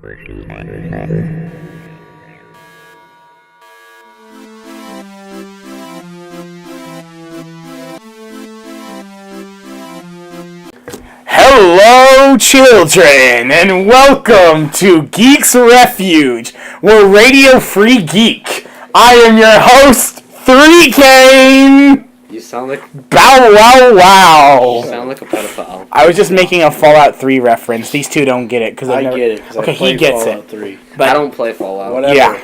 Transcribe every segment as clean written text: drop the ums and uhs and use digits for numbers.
Hello, children, and welcome to Geeks Refuge. We're Radio Free Geek. I am your host, 3Kane. You sound like... Bow wow wow. You sound like a pedophile. I was just making a Fallout 3 reference. These two don't get it. Cause I get it. Okay, he gets Fallout it. 3. But I don't play Fallout. Whatever. Yeah.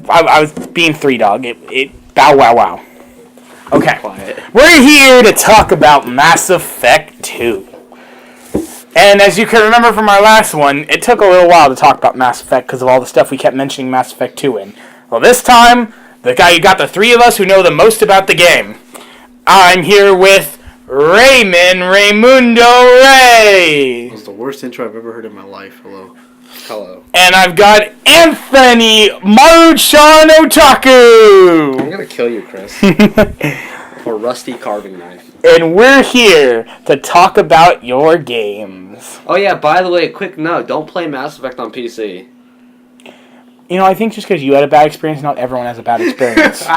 I was being 3-Dog. It bow wow wow. Okay. Quiet. We're here to talk about Mass Effect 2. And as you can remember from our last one, it took a little while to talk about Mass Effect because of all the stuff we kept mentioning Mass Effect 2 in. Well, this time, the guy who got the three of us who know the most about the game. I'm here with Raymundo Ray. That was the worst intro I've ever heard in my life. Hello. Hello. And I've got Anthony Maruchan Otaku. I'm gonna kill you, Chris. A rusty carving knife. And we're here to talk about your games. Oh yeah, by the way, quick note, don't play Mass Effect on PC. You know, I think just because you had a bad experience, not everyone has a bad experience.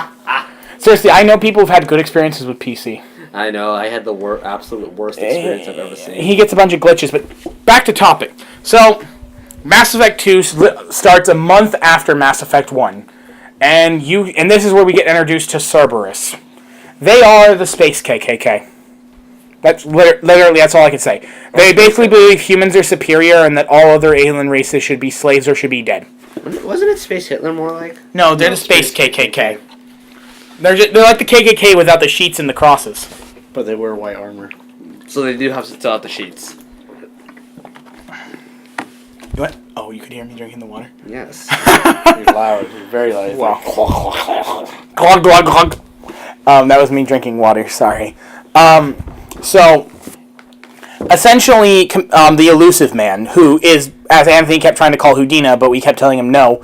Seriously, I know people who've had good experiences with PC. I know, I had the absolute worst experience I've ever seen. He gets a bunch of glitches, but back to topic. So, Mass Effect 2 starts a month after Mass Effect 1. And this is where we get introduced to Cerberus. They are the space KKK. That's literally, that's all I can say. They basically believe humans are superior and that all other alien races should be slaves or should be dead. Wasn't it Space Hitler more like? No, they're the space KKK. They're like the KKK without the sheets and the crosses. But they wear white armor. So they do have to still have the sheets. What? Oh, you could hear me drinking the water? Yes. You're loud. You're very loud. Wow. Glug, glug, glug. That was me drinking water, sorry. So, essentially, the Elusive Man, who is, as Anthony kept trying to call Houdina, but we kept telling him no,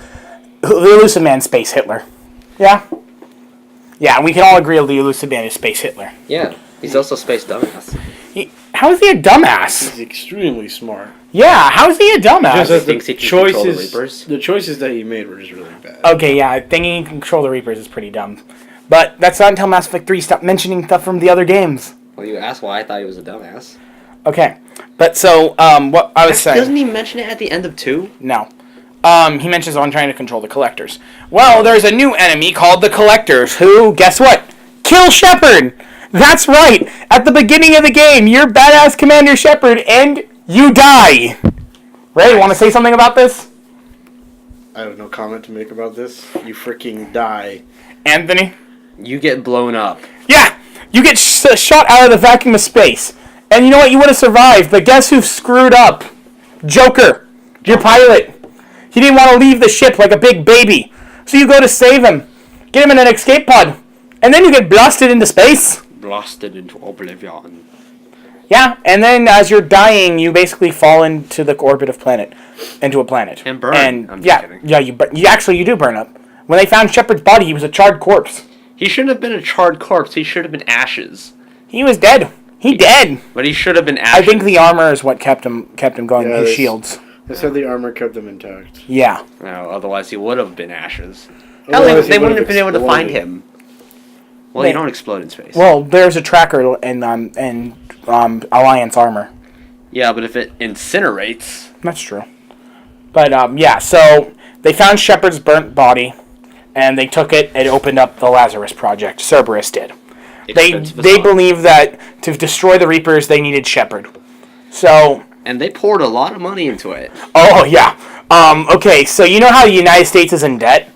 the Elusive Man, Space Hitler. Yeah? Yeah, we can all agree the Elusive Man is Space Hitler. Yeah, he's also Space Dumbass. How is he a dumbass? He's extremely smart. Yeah, how is he a dumbass? He thinks he can control the Reapers. The choices that he made were just really bad. Okay, yeah, thinking he can control the Reapers is pretty dumb. But that's not until Mass Effect 3 stopped mentioning stuff from the other games. Well, you asked why I thought he was a dumbass. Okay, but so, what I was saying... Doesn't he mention it at the end of 2? No. He mentions on trying to control the Collectors. Well, there's a new enemy called the Collectors, who, guess what? Kill Shepard! That's right! At the beginning of the game, you're badass Commander Shepard, and you die! Ray, want to say something about this? I have no comment to make about this. You freaking die. Anthony? You get blown up. Yeah! You get shot out of the vacuum of space. And you know what? You would have survived, but guess who screwed up? Joker. Your pilot. He didn't want to leave the ship like a big baby. So you go to save him. Get him in an escape pod. And then you get blasted into space. Blasted into oblivion. Yeah, and then as you're dying, you basically fall into the orbit of into a planet. And burn. And I'm just kidding. you do burn up. When they found Shepard's body, he was a charred corpse. He shouldn't have been a charred corpse. He should have been ashes. He was dead. He dead. But he should have been ashes. I think the armor is what kept him going. Yeah, his shields. They said the armor kept them intact. Yeah. No, otherwise he would have been ashes. Otherwise They he wouldn't have been able to find exploded. him. Well, you don't explode in space. Well, there's a tracker in Alliance armor. Yeah, but if it incinerates... That's true. But, yeah, so they found Shepard's burnt body, and they took it and opened up the Lazarus Project. Cerberus did. They believe that to destroy the Reapers, they needed Shepard. So... And they poured a lot of money into it. Oh, yeah. Okay, so you know how the United States is in debt?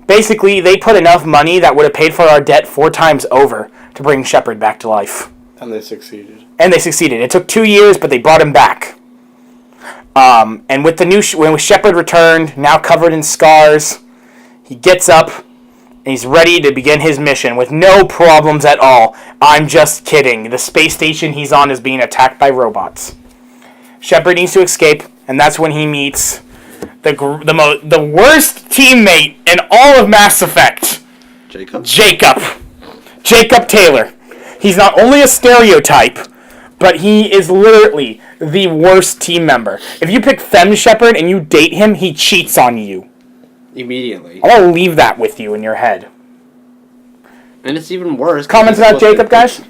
Basically, they put enough money that would have paid for our debt 4 times over to bring Shepard back to life. And they succeeded. It took 2 years, but they brought him back. And with the new when Shepard returned, now covered in scars, he gets up and he's ready to begin his mission with no problems at all. I'm just kidding. The space station he's on is being attacked by robots. Shepard needs to escape, and that's when he meets the worst teammate in all of Mass Effect. Jacob Taylor. He's not only a stereotype, but he is literally the worst team member. If you pick Fem Shepherd and you date him, he cheats on you. Immediately. I'm gonna leave that with you in your head. And it's even worse. Comments about Jacob, guys?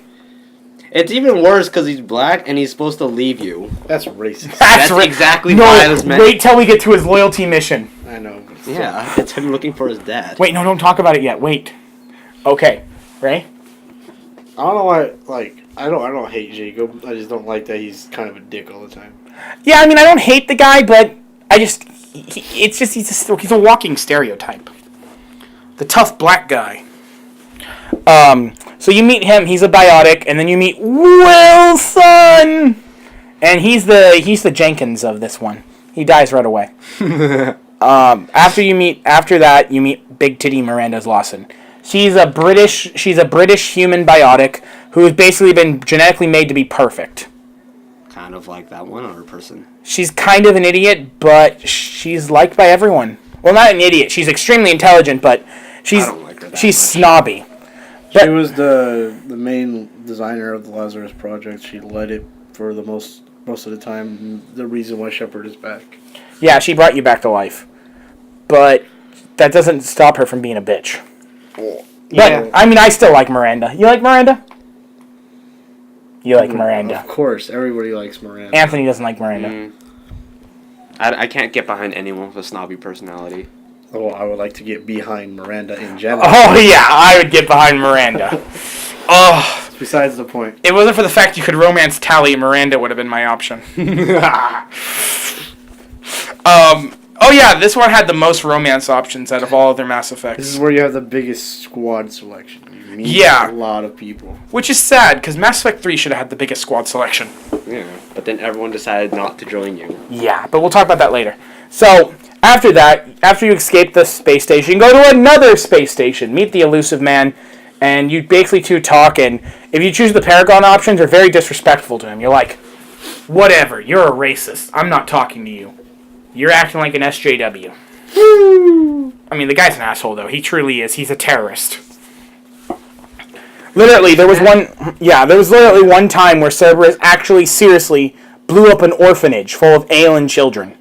It's even worse because he's black and he's supposed to leave you. That's racist. That's exactly why I was meant. Wait till we get to his loyalty mission. I know. But still. Yeah, it's him looking for his dad. Wait, no, don't talk about it yet. Wait. Okay, Ray? I don't know why. Like, I don't hate Jacob. I just don't like that he's kind of a dick all the time. Yeah, I mean, I don't hate the guy, but I just... he's a walking stereotype. The tough black guy. So you meet him, he's a biotic, and then you meet Wilson! And he's the Jenkins of this one. He dies right away. After that, you meet Big Titty Miranda Lawson. She's a British human biotic who's basically been genetically made to be perfect. Kind of like that one other person. She's kind of an idiot, but she's liked by everyone. Well, not an idiot. She's extremely intelligent, but she's I don't like her that she's much. snobby. She was the main designer of the Lazarus Project. She led it for the most of the time. The reason why Shepard is back. Yeah, she brought you back to life. But that doesn't stop her from being a bitch. But, Yeah. I mean, I still like Miranda. You like Miranda? You like Miranda. Of course, everybody likes Miranda. Anthony doesn't like Miranda. I can't get behind anyone with a snobby personality. Oh, I would like to get behind Miranda in general. Oh, yeah, I would get behind Miranda. Oh, Besides the point. if it wasn't for the fact you could romance Tally, Miranda would have been my option. Oh, yeah, this one had the most romance options out of all other Mass Effects. This is where you have the biggest squad selection. You meet Yeah. a lot of people. Which is sad, because Mass Effect 3 should have had the biggest squad selection. Yeah. But then everyone decided not to join you. Yeah, but we'll talk about that later. So, after that, after you escape the space station, go to another space station, meet the elusive man, and you basically two talk, and if you choose the Paragon options, you're very disrespectful to him. You're like, whatever, you're a racist. I'm not talking to you. You're acting like an SJW. I mean, the guy's an asshole, though. He truly is. He's a terrorist. Literally, there was literally one time where Cerberus actually seriously blew up an orphanage full of alien children.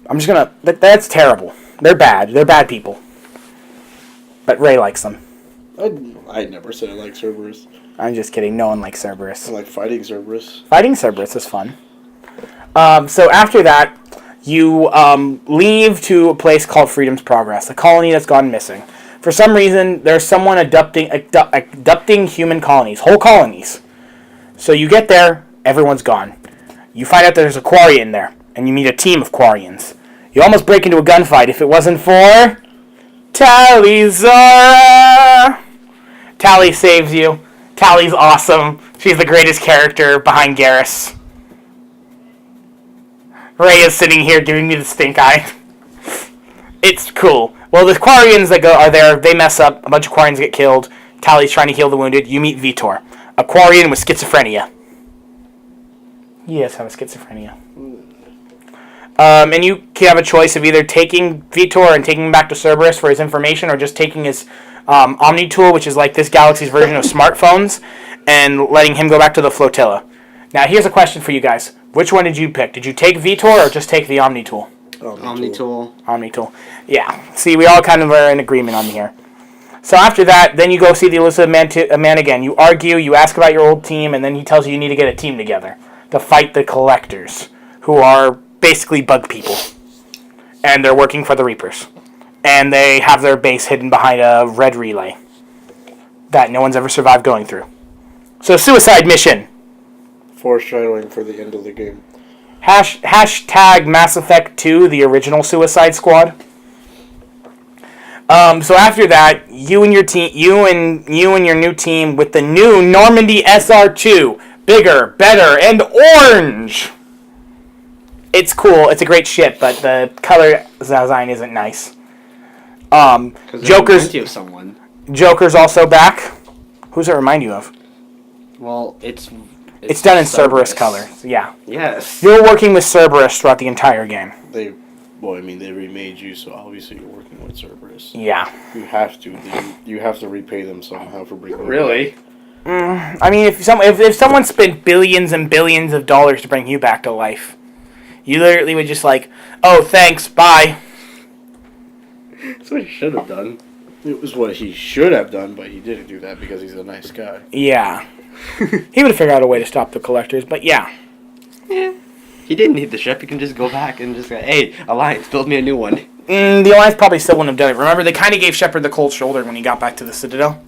I'm just gonna... That's terrible. They're bad. They're bad people. But Ray likes them. I never said I like Cerberus. I'm just kidding. No one likes Cerberus. I like fighting Cerberus. Fighting Cerberus is fun. So after that, you leave to a place called Freedom's Progress, a colony that's gone missing. For some reason, there's someone abducting human colonies, whole colonies. So you get there, everyone's gone. You find out there's a Quarian there, and you meet a team of Quarians. You almost break into a gunfight if it wasn't for Tally Zara. Tally saves you. Tally's awesome. She's the greatest character behind Garrus. Ray is sitting here giving me the stink eye. It's cool. Well, the Quarians that are there, they mess up. A bunch of Quarians get killed. Tally's trying to heal the wounded. You meet Vitor, a Quarian with schizophrenia. He does have a schizophrenia. And you can have a choice of either taking Vitor and taking him back to Cerberus for his information, or just taking his Omni tool, which is like this galaxy's version of smartphones, and letting him go back to the flotilla. Now, here's a question for you guys. Which one did you pick? Did you take Vitor or just take the Omni tool? Omni tool. Omni tool. Yeah. See, we all kind of are in agreement on here. So after that, then you go see the elusive man again. You argue, you ask about your old team, and then he tells you need to get a team together to fight the Collectors, who are basically bug people. And they're working for the Reapers. And they have their base hidden behind a red relay that no one's ever survived going through. So, suicide mission. Foreshadowing for the end of the game. Hashtag Mass Effect 2, the original Suicide Squad. So after that, you and your team, you and your new team with the new Normandy SR2, bigger, better, and orange. It's cool. It's a great ship, but the color design isn't nice. Joker's also back. Who's it remind you of? Well, it's done in Cerberus color. Yeah. Yes. You're working with Cerberus throughout the entire game. They remade you, so obviously you're working with Cerberus. Yeah. You have to. You have to repay them somehow for bringing them Really? back. I mean, if someone spent billions and billions of dollars to bring you back to life, you literally would just like, oh, thanks, bye. That's what he should have done. It was what he should have done, but he didn't do that because he's a nice guy. Yeah. He would have figured out a way to stop the collectors, but yeah. Yeah. He didn't need the ship. He can just go back and just go, hey, Alliance, build me a new one. The Alliance probably still wouldn't have done it. Remember, they kind of gave Shepard the cold shoulder when he got back to the Citadel.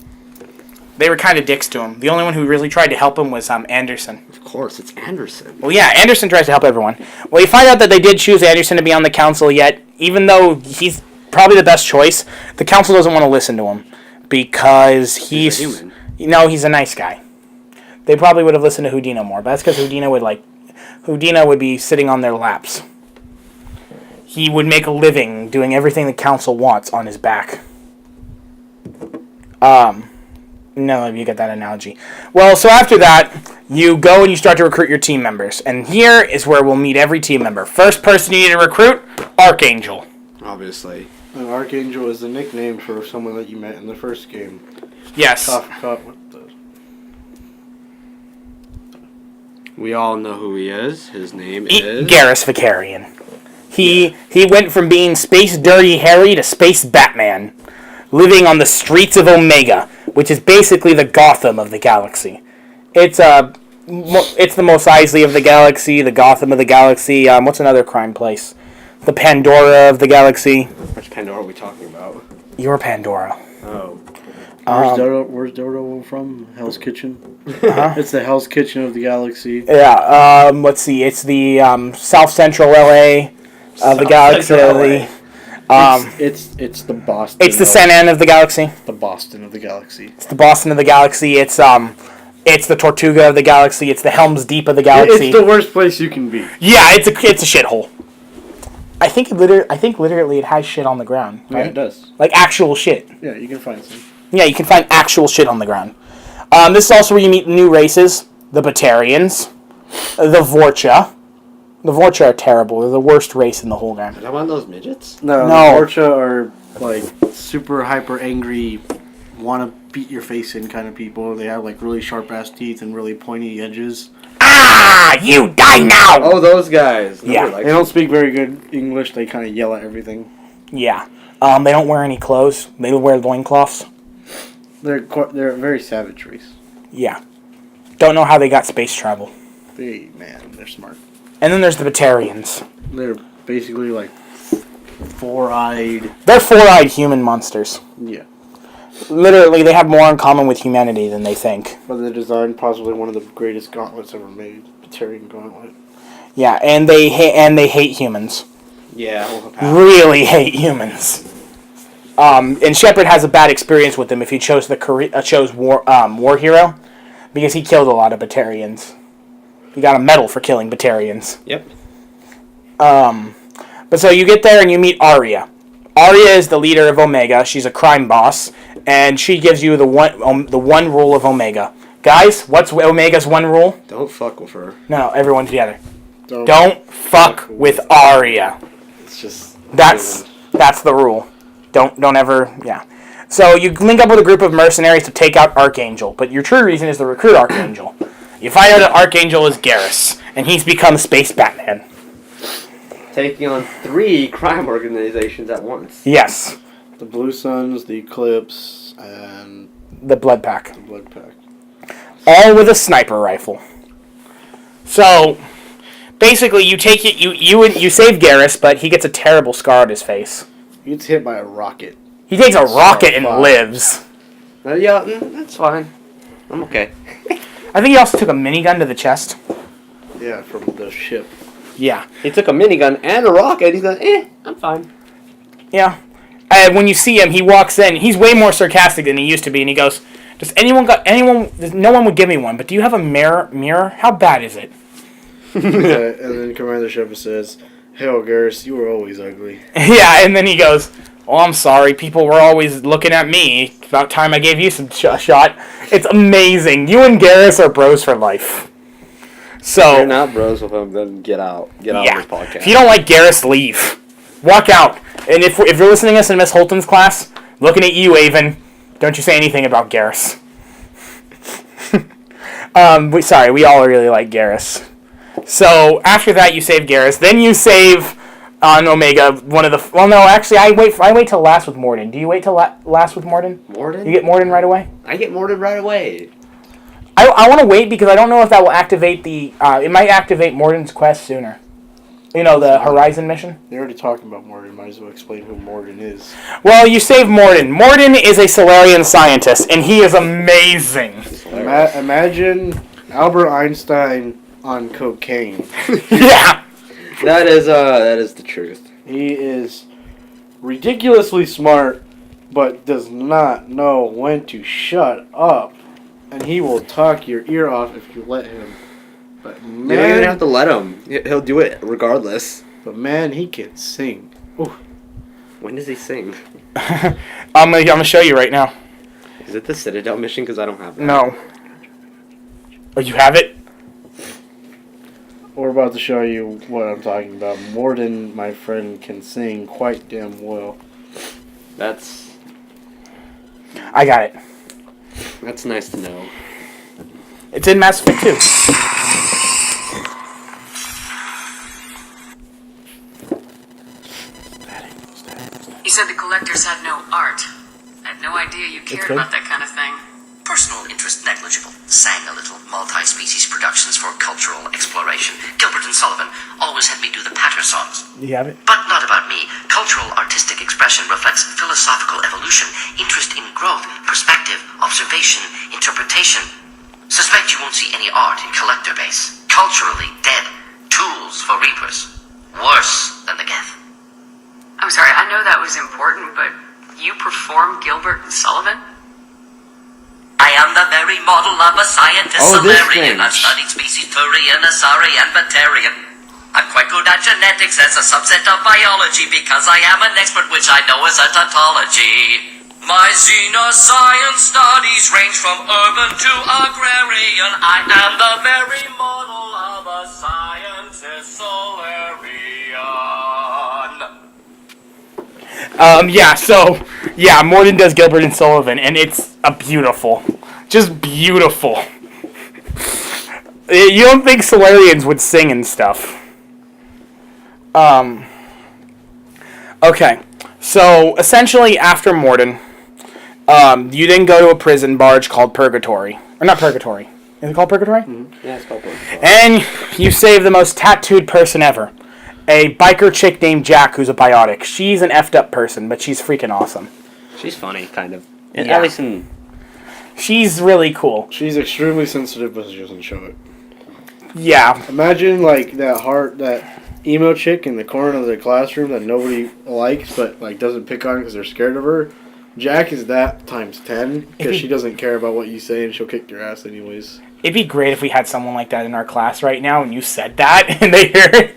They were kind of dicks to him. The only one who really tried to help him was Anderson. Of course, it's Anderson. Well, yeah, Anderson tries to help everyone. Well, you find out that they did choose Anderson to be on the council, yet even though he's probably the best choice, the council doesn't want to listen to him because he's a human. He's a nice guy. They probably would have listened to Houdino more, but that's because Houdino would be sitting on their laps. He would make a living doing everything the council wants on his back. No, you get that analogy. Well, so after that, you go and you start to recruit your team members. And here is where we'll meet every team member. First person you need to recruit, Archangel. Obviously. And Archangel is the nickname for someone that you met in the first game. Yes. Cop with the... We all know who he is. His name is... Garrus Vicarian. He went from being Space Dirty Harry to Space Batman, living on the streets of Omega, which is basically the Gotham of the galaxy. It's the Mos Eisley of the galaxy, the Gotham of the galaxy. What's another crime place? The Pandora of the galaxy. Which Pandora are we talking about? You're Pandora. Oh. Where's Dodo from? Hell's Kitchen? Uh-huh. It's the Hell's Kitchen of the galaxy. Yeah, let's see. It's the South Central LA of the galaxy. It's the Boston. It's the San Ann of the galaxy. The Boston of the galaxy. It's the Boston of the galaxy. It's the Tortuga of the galaxy. It's the Helm's Deep of the galaxy. It's the worst place you can be. Yeah, it's a shithole. I think literally it has shit on the ground. Right? Yeah, it does. Like actual shit. Yeah, you can find some. Yeah, you can find actual shit on the ground. This is also where you meet new races: the Batarians, the Vorcha. The Vorcha are terrible. They're the worst race in the whole game. Is that one of those midgets? No. The Vorcha are like super hyper angry, want to beat your face in kind of people. They have like really sharp ass teeth and really pointy edges. Ah! You die now! Oh, those guys. Yeah. They don't speak very good English. They kind of yell at everything. Yeah. They don't wear any clothes. They wear loincloths. They're a very savage race. Yeah. Don't know how they got space travel. They're smart. And then there's the Batarians. They're basically like four-eyed. They're four-eyed human monsters. Yeah. Literally, they have more in common with humanity than they think. But they designed possibly one of the greatest gauntlets ever made. Batarian gauntlet. Yeah, and they hate humans. Yeah. Really hate humans. And Shepard has a bad experience with them if he chose War Hero, because he killed a lot of Batarians. He got a medal for killing Batarians. Yep. But so you get there and you meet Arya. Arya is the leader of Omega. She's a crime boss, and she gives you the one rule of Omega. Guys, what's Omega's one rule? Don't fuck with her. No, everyone together. Don't fuck with Arya. It's just... That's the rule. Don't ever... Yeah. So you link up with a group of mercenaries to take out Archangel, but your true reason is to recruit Archangel. You find out that Archangel is Garrus, and he's become Space Batman. Taking on 3 crime organizations at once. Yes. The Blue Suns, the Eclipse, and The Blood Pack. the Blood Pack. All with a sniper rifle. So, basically, you take it. You save Garrus, but he gets a terrible scar on his face. He gets hit by a rocket. He takes a rocket and lives. Yeah, that's fine. I'm okay. I think he also took a minigun to the chest. Yeah, from the ship. Yeah. He took a minigun and a rocket. He's like, I'm fine. Yeah. When you see him, he walks in. He's way more sarcastic than he used to be, and he goes, no one would give me one, but do you have a mirror? How bad is it? And then Commander Shepard says, "Hell, Garrus, you were always ugly." Yeah, and then he goes, "Oh, I'm sorry. People were always looking at me. It's about time I gave you some shot." It's amazing. You and Garrus are bros for life. So If you're not bros with him, then get out. Get out of this podcast. If you don't like Garrus, leave. Walk out. And if you're listening to us in Miss Holton's class, looking at you, Avon, don't you say anything about Garrus. We all really like Garrus. So after that, you save Garrus. Then you save on Omega one of the. Well, no, actually, I wait till last with Morden. Do you wait till last with Morden? Morden? You get Morden right away. I get Morden right away. I want to wait because I don't know if that will activate the. It might activate Morden's quest sooner. You know, the Horizon mission? They're already talking about Morden. Might as well explain who Morden is. Well, you save Morden. Morden is a Solarian scientist, and he is amazing. Imagine Albert Einstein on cocaine. Yeah. That is the truth. He is ridiculously smart, but does not know when to shut up. And he will talk your ear off if you let him. But You don't even have to let him. He'll do it regardless. But man, he can sing. Ooh. When does he sing? I'm gonna show you right now. Is it the Citadel mission? Because I don't have that. No. Oh, you have it? We're about to show you what I'm talking about. Morden, my friend, can sing quite damn well. That's I got it. nice to know. It's in Mass Effect 2. You said the collectors had no art. I had no idea you cared good. about that kind of thing. Personal interest negligible. Sang a little. Multi-species productions for cultural exploration. Gilbert and Sullivan always had me do the patter songs. You have it? But not about me. Cultural artistic expression reflects philosophical evolution, interest in growth, perspective, observation, interpretation. Suspect you won't see any art in collector base. Culturally dead. Tools for reapers. Worse than the Geth. I'm sorry, I know that was important, but you perform Gilbert and Sullivan? I am the very model of a scientist Oh, this Solarian. thing. I've studied species Turian, Asari, and Batarian. I'm quite good at genetics as a subset of biology because I am an expert which I know is a tautology. My xenoscience studies range from urban to agrarian. I am the very model of a scientist Solarian. Morden does Gilbert and Sullivan, and it's beautiful. Just beautiful. You don't think Solarians would sing and stuff. Okay. So, essentially, after Morden, you then go to a prison barge called Purgatory. Or not Purgatory. Is it called Purgatory? Mm-hmm. Yeah, it's called Purgatory. And you save the most tattooed person ever. A biker chick named Jack who's a biotic. She's an effed up person, but she's freaking awesome. She's funny, kind of. Yeah. At least in... She's really cool. She's extremely sensitive, but she doesn't show it. Yeah. Imagine like that emo chick in the corner of the classroom that nobody likes, but like doesn't pick on because they're scared of her. Jack is that times 10 because she doesn't care about what you say and she'll kick your ass anyways. It'd be great if we had someone like that in our class right now and you said that and they hear it.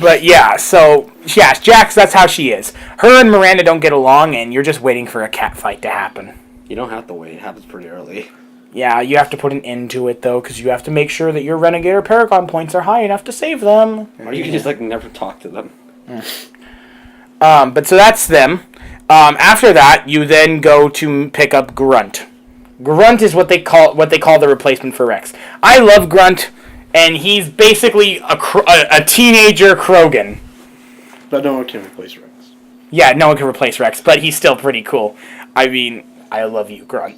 But yeah, so yeah, Jax, that's how she is. Her and Miranda don't get along and you're just waiting for a cat fight to happen. You don't have to wait. It happens pretty early. Yeah, you have to put an end to it though because you have to make sure that your Renegade or Paragon points are high enough to save them. Or you can just like never talk to them. But so that's them. After that, you then go to pick up Grunt. Grunt is what they call the replacement for Rex. I love Grunt, and he's basically a teenager Krogan. But no one can replace Rex. Yeah, no one can replace Rex, but he's still pretty cool. I mean, I love you, Grunt.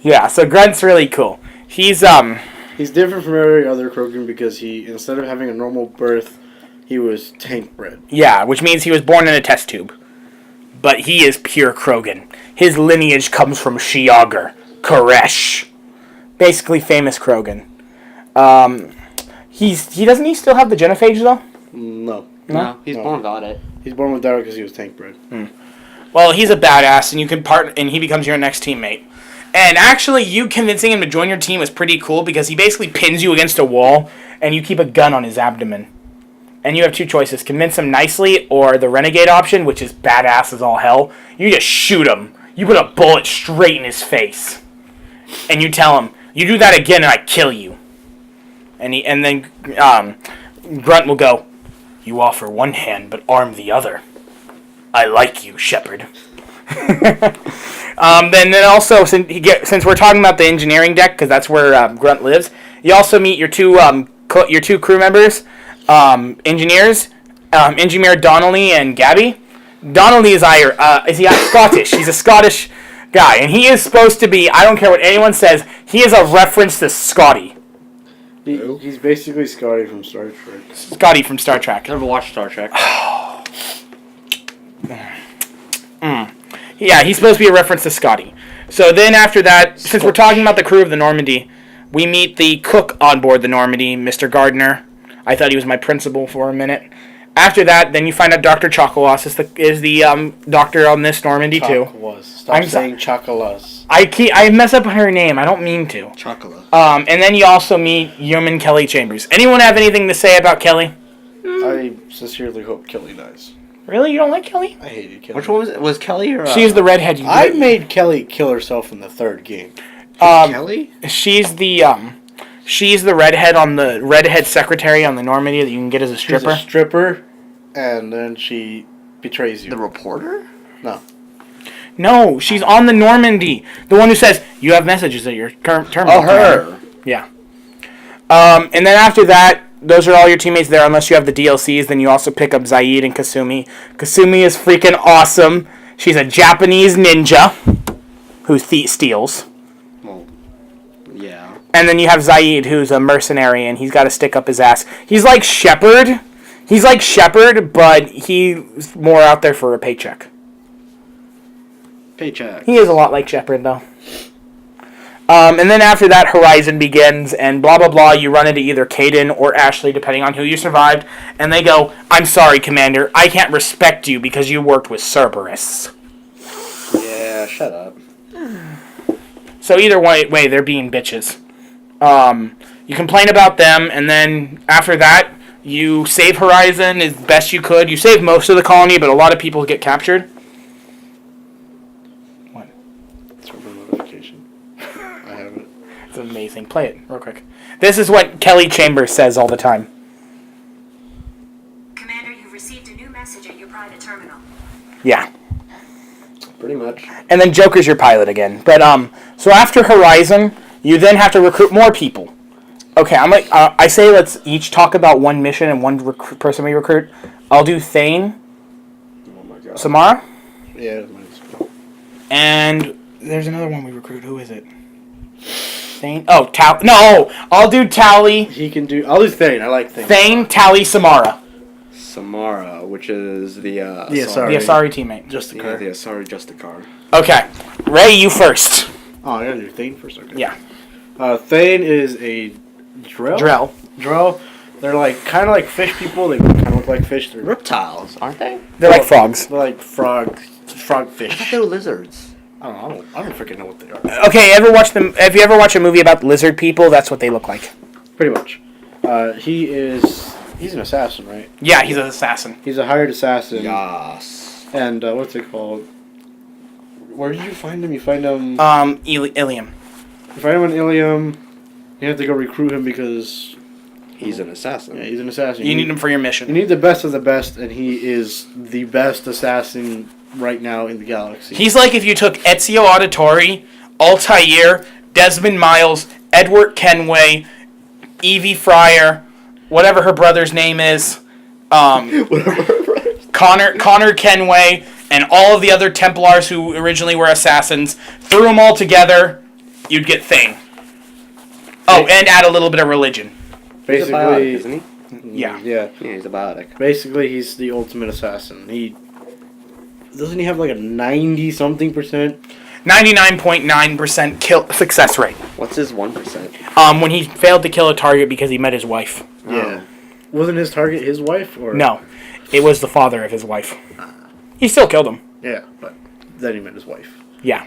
Yeah, so Grunt's really cool. He's different from every other Krogan because he, instead of having a normal birth, he was tank bred. Yeah, which means he was born in a test tube. But he is pure Krogan. His lineage comes from Shiagar, Koresh. Basically famous Krogan. He still have the genophage though? No. He's born without it. He's born with that because he was tank bred. Well, he's a badass, and he becomes your next teammate. And actually, you convincing him to join your team is pretty cool because he basically pins you against a wall, and you keep a gun on his abdomen. And you have two choices: convince him nicely, or the renegade option, which is badass as all hell. You just shoot him. You put a bullet straight in his face, and you tell him, "You do that again, and I kill you." And then Grunt will go, "You offer one hand, but arm the other. I like you, Shepard." Then also, since we're talking about the engineering deck, because that's where Grunt lives, you also meet your two crew members, engineers, Engineer Donnelly and Gabby. Donnelly is Scottish. He's a Scottish guy, and he is supposed to be, I don't care what anyone says, he is a reference to Scotty. He's basically Scotty from Star Trek. Scotty from Star Trek. Never watched Star Trek. Yeah, he's supposed to be a reference to Scotty. So then after that, since we're talking about the crew of the Normandy, we meet the cook on board the Normandy, Mr. Gardner. I thought he was my principal for a minute. After that, then you find out Dr. Chocolas is the doctor on this Normandy too. Stop saying Chocolas. I mess up her name. I don't mean to. Chocolate. And then you also meet Yeoman Kelly Chambers. Anyone have anything to say about Kelly? I sincerely hope Kelly dies. Really? You don't like Kelly? I hated Kelly. Which one was it? Was Kelly or... She's the redhead. I made Kelly kill herself in the third game. Kelly? She's the redhead on the redhead secretary on the Normandy that you can get as a stripper. She's a stripper, and then she betrays you. The reporter? No. No, she's on the Normandy. The one who says, you have messages at your terminal. Oh, her. Yeah. And then after that, those are all your teammates there, unless you have the DLCs. Then you also pick up Zaid and Kasumi. Kasumi is freaking awesome. She's a Japanese ninja who steals. Well, yeah. And then you have Zaid, who's a mercenary, and he's got to stick up his ass. He's like Shepard. He's like Shepard, but he's more out there for a paycheck. Paycheck. He is a lot like Shepard, though. And then after that, Horizon begins, and blah, blah, blah. You run into either Caden or Ashley, depending on who you survived. And they go, I'm sorry, Commander. I can't respect you because you worked with Cerberus. Yeah, shut up. So either way, they're being bitches. You complain about them, and then after that, you save Horizon as best you could. You save most of the colony, but a lot of people get captured. What? Server notification. I have it. It's amazing. Play it real quick. This is what Kelly Chambers says all the time. Commander, you've received a new message at your private terminal. Yeah. Pretty much. And then Joker's your pilot again. But so after Horizon, you then have to recruit more people. Okay, I say let's each talk about one mission and one person we recruit. I'll do Thane. Oh my god. Samara. Yeah, might as well. And there's another one we recruit. Who is it? Thane. Oh, No, I'll do Tally. I'll do Thane. I like Thane. Thane, Tally, Samara. Samara, which is the Asari. The Asari teammate. Just the Yeah, car. the Asari Justicar. Okay, Ray, you first. Oh, I gotta do Thane first. Okay. Yeah. Thane is a Drell. Drell. They're like kind of like fish people. They kind of look like fish. They're Reptiles, aren't they? They're like frogs. They're like frog I thought fish. they were lizards. I don't freaking know what they are. Okay, if you ever watch a movie about lizard people, that's what they look like. Pretty much. He's an assassin, right? Yeah, he's an assassin. He's a hired assassin. Yas. And what's it called? Where did you find him? You find him. Ilium. You find him in Ilium. You have to go recruit him because He's an assassin. yeah, he's an assassin. You need him for your You mission. need the best of the best, and he is the best assassin right now in the galaxy. He's like if you took Ezio Auditore, Altair, Desmond Miles, Edward Kenway, Evie Fryer, whatever her brother's name is, Connor Kenway, and all of the other Templars who originally were assassins, threw them all together, you'd get Thane. Oh, and add a little bit of religion. He's a biotic, Basically, isn't he? Yeah. yeah. Yeah, he's a biotic. Basically, he's the ultimate assassin. Doesn't he have like a 90-something%? 99.9% kill success rate. What's his 1%? When he failed to kill a target because he met his wife. Yeah. Wasn't his target his wife or No, it was the father of his wife. He still killed him. Yeah, but then he met his wife. Yeah.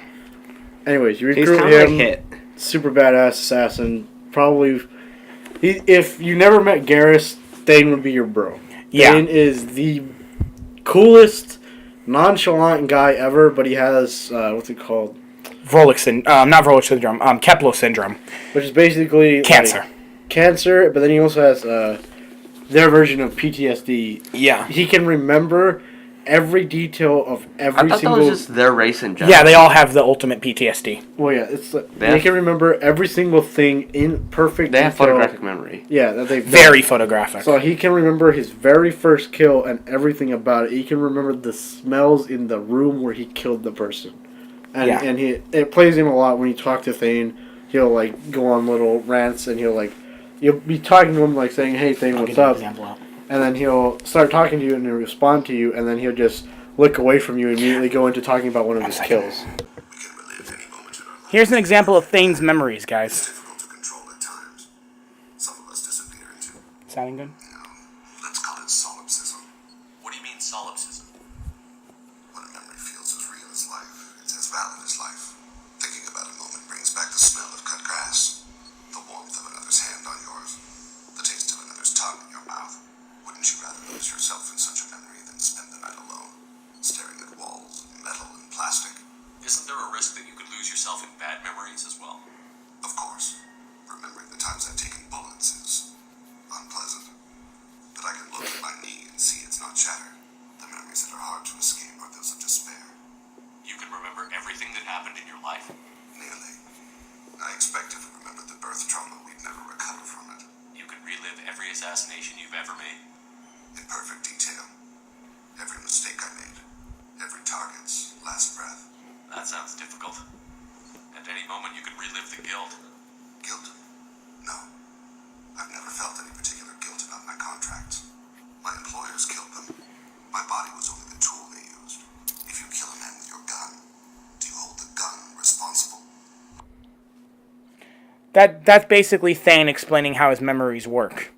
Anyways, you He's recruit kind of him. like Hit. Super badass assassin. Probably, if you never met Garrus, Thane would be your bro. Yeah. Thane is the coolest, nonchalant guy ever, but he has what's it called? Not Vrolich syndrome. Kepler syndrome. Which is basically Cancer. like, cancer, but then he also has their version of PTSD. Yeah. He can remember every detail of I every thought single. that was just their race in general. Yeah, they all have the ultimate PTSD. Well, yeah, it's they can remember every single thing in perfect. They have detail. photographic memory. Yeah, that they've Very photographic. So he can remember his very first kill and everything about it. He can remember the smells in the room where he killed the person. And Yeah. and it plays him a lot when you talk to Thane. He'll like go on little rants and you'll be talking to him like saying, "Hey Thane, I'll what's get an up?" example out. And then he'll start talking to you and he'll respond to you and then he'll just look away from you and immediately go into talking about one of his kills. Here's an example of Thane's memories, guys. Difficult to control at times. Some of us disappear into, Sounding good? let's call it solipsism. What do you mean solipsism? When a memory feels as real as life, it's as valid as life. Thinking about a moment brings back the smell of cut grass, the warmth of another's hand on yours, the taste of another's tongue in your mouth. Wouldn't you rather lose yourself in such a memory than spend the night alone, staring at walls, metal, and plastic? Isn't there a risk that you could lose yourself in bad memories as well? Of course, remembering the times I've taken bullets is unpleasant. But I can look at my knee and see it's not shattered. The memories that are hard to escape are those of despair. You can remember everything that happened in your life. Nearly. I expect if we remembered the birth trauma, we'd never recover from it. You can relive every assassination you've ever made. In perfect detail. Every mistake I made. Every target's last breath. That sounds difficult. At any moment, you could relive the guilt. Guilt? No. I've never felt any particular guilt about my contracts. My employers killed them. My body was only the tool they used. If you kill a man with your gun, do you hold the gun responsible? That's basically Thane explaining how his memories work.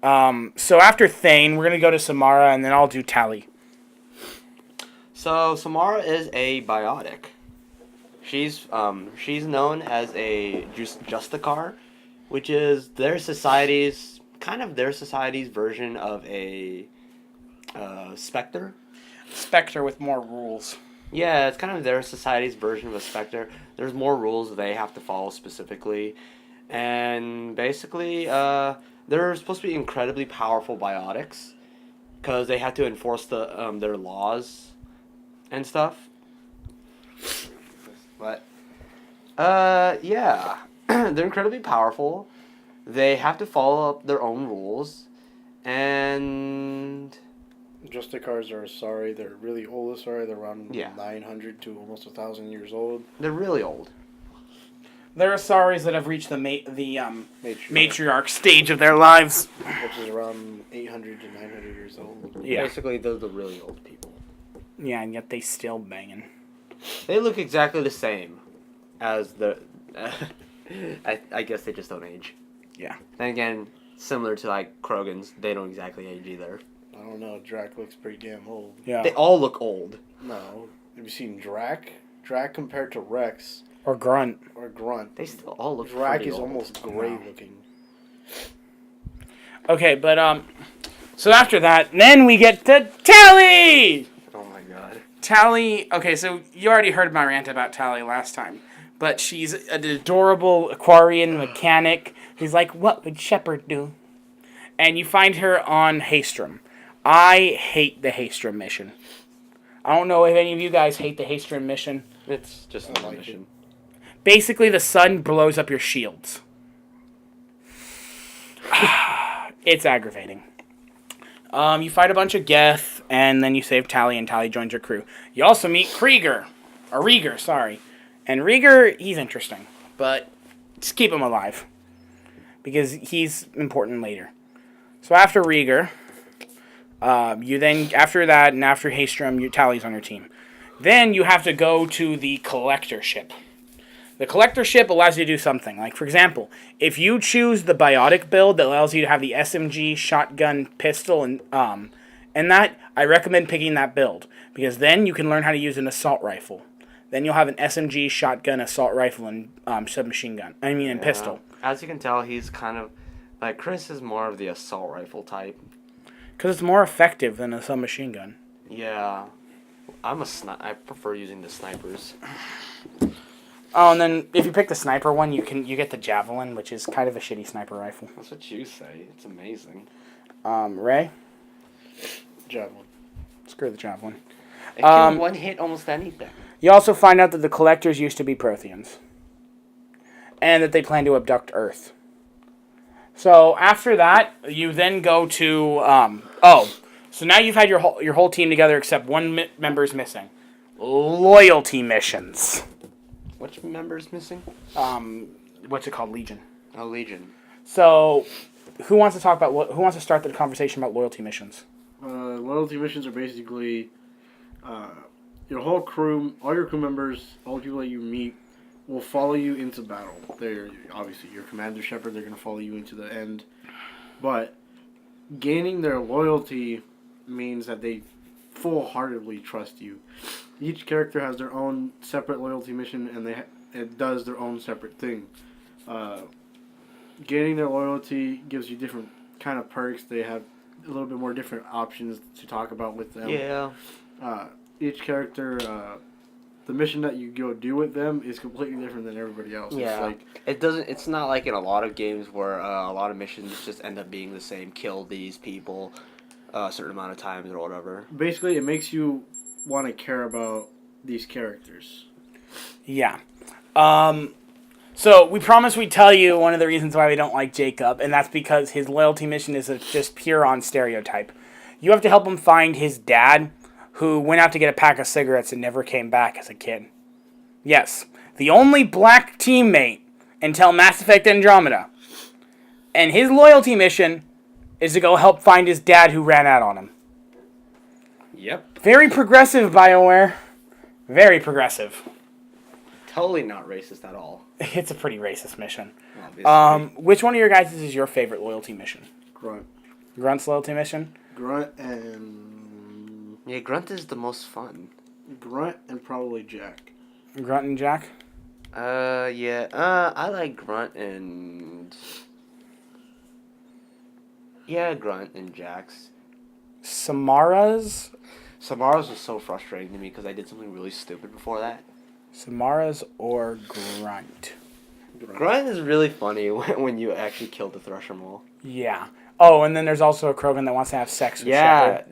So after Thane, we're going to go to Samara, and then I'll do Tally. So Samara is a biotic. She's known as a Justicar, which is their society's version of a Spectre. Spectre with more rules. Yeah, it's kind of their society's version of a Spectre. There's more rules they have to follow specifically, and basically, they're supposed to be incredibly powerful biotics, because they have to enforce their laws and stuff. But yeah, they're incredibly powerful. They have to follow up their own rules, and Justicars are sorry. They're really old. Sorry, they're around 900 to almost 1,000 years old. they're really old. There are Asaris that have reached the matriarch stage of their lives. Which is around 800 to 900 years old. Yeah. Basically, they're the really old people. Yeah, and yet they still banging. They look exactly the same as the. I guess they just don't age. Yeah. Then again, similar to like Krogans, they don't exactly age either. I don't know. Drac looks pretty damn old. Yeah. They all look old. No. Have you seen Drac? Drac compared to Rex Or Grunt. or Grunt. They still all look. Drac pretty is old. almost gray looking. Okay, but so after that, then we get to Tally! Oh my god. Tally, okay, so you already heard my rant about Tally last time, but she's an adorable Aquarian mechanic who's like, what would Shepard do? And you find her on Haystrom. I hate the Haystrom mission. I don't know if any of you guys hate the Haystrom mission. It's just I a like mission. Basically, the sun blows up your shields. It's aggravating. You fight a bunch of Geth, and then you save Tally, and Tally joins your crew. You also meet Rieger, sorry. And Rieger, he's interesting, but just keep him alive, because he's important later. So after Rieger, after that, and after Haystrom, Tally's on your team. Then you have to go to the Collector ship. The Collector ship allows you to do something. Like, for example, if you choose the biotic build that allows you to have the SMG, shotgun, pistol, and that, I recommend picking that build. Because then you can learn how to use an assault rifle. Then you'll have an SMG, shotgun, assault rifle, and submachine gun. And pistol. As you can tell, he's kind of... Like, Chris is more of the assault rifle type. Because it's more effective than a submachine gun. Yeah. I prefer using the snipers. Oh, and then if you pick the sniper one, you get the javelin, which is kind of a shitty sniper rifle. That's what you say. It's amazing. Ray? Javelin. Screw the javelin. It can one hit almost anything. You also find out that the collectors used to be Protheans. And that they plan to abduct Earth. So after that, you then go to... so now you've had your whole team together except one member's missing. Loyalty missions. Which member's missing? What's it called? Legion. Oh, Legion. So, who wants to start the conversation about loyalty missions? Loyalty missions are basically your whole crew, all your crew members, all the people that you meet will follow you into battle. They're obviously your commander Shepard. They're going to follow you into the end. But gaining their loyalty means that they full-heartedly trust you. Each character has their own separate loyalty mission, and it does their own separate thing. Gaining their loyalty gives you different kind of perks. They have a little bit more different options to talk about with them. Yeah. Each character, the mission that you go do with them is completely different than everybody else. Yeah. It's not like in a lot of games where a lot of missions just end up being the same. Kill these people a certain amount of times or whatever. Basically, it makes you want to care about these characters. Yeah. So we promised we'd tell you one of the reasons why we don't like Jacob, and that's because his loyalty mission is just pure on stereotype. You have to help him find his dad, who went out to get a pack of cigarettes and never came back as a kid. Yes, the only black teammate until Mass Effect Andromeda. And his loyalty mission is to go help find his dad who ran out on him. Yep. Very progressive, BioWare. Very progressive. Totally not racist at all. It's a pretty racist mission. Obviously. Which one of your guys is your favorite loyalty mission? Grunt. Grunt's loyalty mission? Grunt and... Yeah, Grunt is the most fun. Grunt and probably Jack. Grunt and Jack? Yeah. I like Grunt and... Yeah, Grunt and Jax. Samara's? Samara's was so frustrating to me because I did something really stupid before that. Samara's or Grunt? Grunt is really funny when you actually kill the Thresher Mole. Yeah. Oh, and then there's also a Krogan that wants to have sex with Shepard.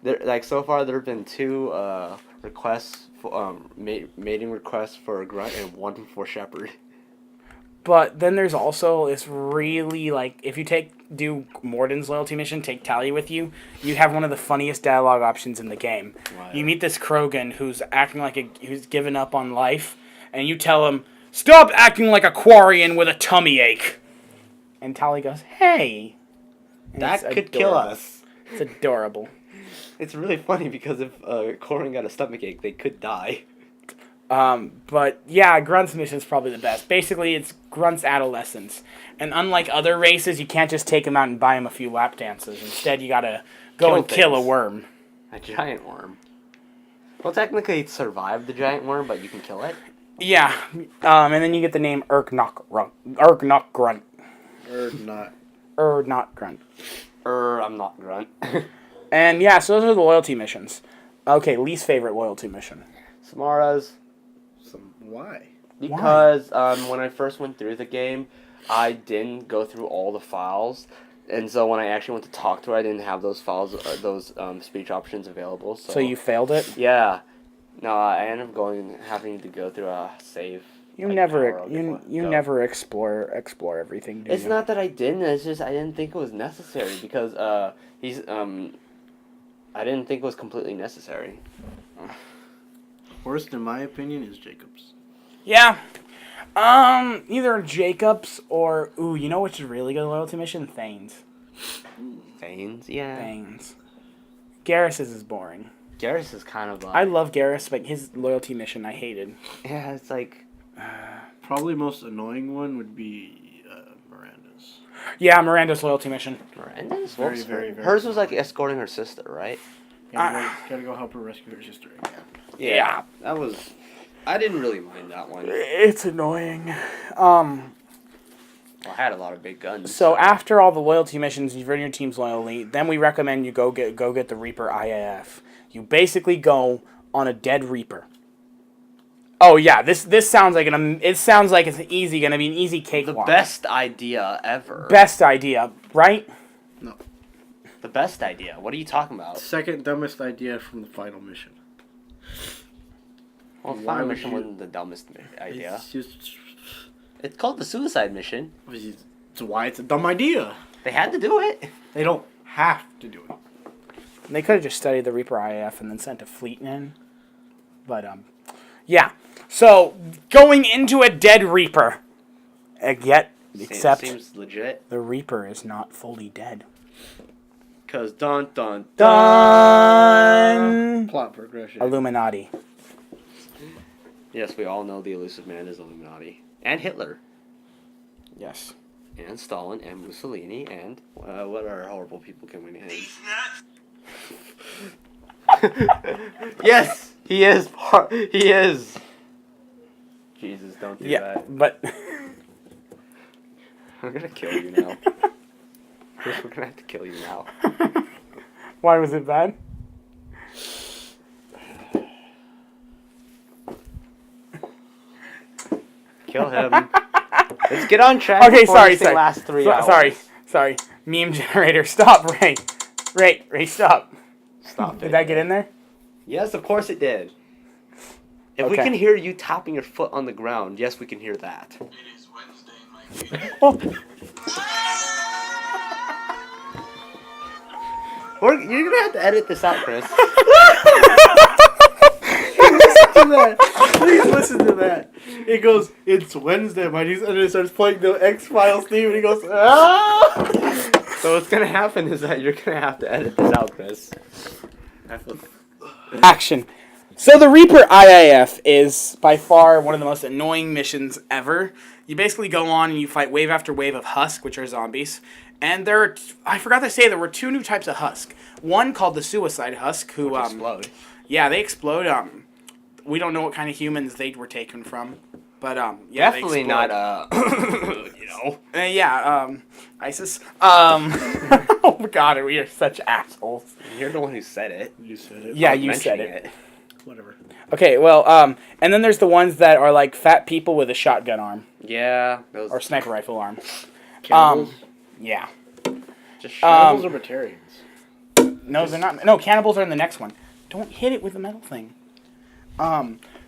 There's so far there have been 2 requests for, mating requests for Grunt and 1 for Shepard. But then there's also this really, if you do Morden's loyalty mission, take Tally with you, you have one of the funniest dialogue options in the game. Wow. You meet this Krogan who's acting who's given up on life, and you tell him, "Stop acting like a Quarian with a tummy ache." And Tally goes, "Hey." And That could kill us. It's adorable. It's really funny because if Quarian got a stomachache, they could die. But yeah, Grunt's mission is probably the best. Basically, it's Grunt's adolescence. And unlike other races, you can't just take him out and buy him a few lap dances. Instead, you gotta go kill a worm. A giant worm. Well, technically, it survived the giant worm, but you can kill it. Yeah, and then you get the name Urknock Grunt. Urknock Grunt. Not Grunt. I'm not Grunt. And yeah, so those are the loyalty missions. Okay, least favorite loyalty mission. Samara's. Why? Because when I first went through the game, I didn't go through all the files, and so when I actually went to talk to her, I didn't have those files, those speech options available. So you failed it? Yeah. No, I ended up having to go through a save. You never explore everything, do you? It's not that I didn't. It's just I didn't think it was necessary because I didn't think it was completely necessary. Worst, in my opinion, is Jacob's. Yeah. Either Jacob's or you know which is a really good loyalty mission? Thane's. Thane's, yeah. Thane's. Garrus's is boring. Garrus is kind of. I love Garrus, but his loyalty mission I hated. Yeah, it's like. Probably most annoying one would be Miranda's. Yeah, Miranda's loyalty mission. Miranda's very. Hers was like escorting her sister, right? Gotta go help her rescue her sister again. Yeah, that was. I didn't really mind that one. It's annoying. I had a lot of big guns. So after all the loyalty missions, you've earned your team's loyalty. Then we recommend you go get the Reaper IAF. You basically go on a dead Reaper. Oh yeah, this sounds like it's gonna be an easy cakewalk. The best idea ever. Best idea, right? No. The best idea. What are you talking about? Second dumbest idea from the final mission. Well, the Why final would mission you- wasn't the dumbest idea. It's just... It's called the suicide mission. It's why it's a dumb idea. They had to do it. They don't have to do it. They could have just studied the Reaper IF and then sent a fleet in. But, yeah. So, going into a dead Reaper. Except Seems legit. the Reaper is not fully dead. Cause dun dun Done! Plot progression. Illuminati. Yes, we all know the elusive man is Illuminati. And Hitler. Yes. And Stalin and Mussolini and what other horrible people can we name? Yes, he is. He is. Jesus, don't do Yeah, that. but... I'm gonna kill you now. Chris, we're gonna have to kill you now. Why was it bad? Kill him. Let's get on track. Okay, before sorry, this thing sorry. lasts 3 hours. Sorry. Meme generator, stop, Ray. Ray, stop. Stop Did it. that get in there? Yes, of course it did. If we Okay. can hear you tapping your foot on the ground, yes, we can hear that. It is Wednesday, my dear. Oh, You're gonna have to edit this out, Chris. Please listen to that. It goes, it's Wednesday, my niece, and it starts playing the X-Files theme, and he goes, ah! So what's gonna happen is that you're gonna have to edit this out, Chris. action. So the Reaper IIF is by far one of the most annoying missions ever. You basically go on and you fight wave after wave of Husk, which are zombies. And I forgot to say, there were 2 new types of Husk. One called the Suicide Husk, who Explode. Yeah, they explode. We don't know what kind of humans they were taken from, but yeah, Definitely they not. ISIS. Oh my God, we are such assholes. You're the one who said it. You said it. Yeah, I'm you said mentioning it. Whatever. Okay, well, and then there's the ones that are like fat people with a shotgun arm Yeah, those or sniper rifle arm. Cannibals? Yeah. just Cannibals are Batarians. No, they're not. No, cannibals are in the next one. Don't hit it with the metal thing.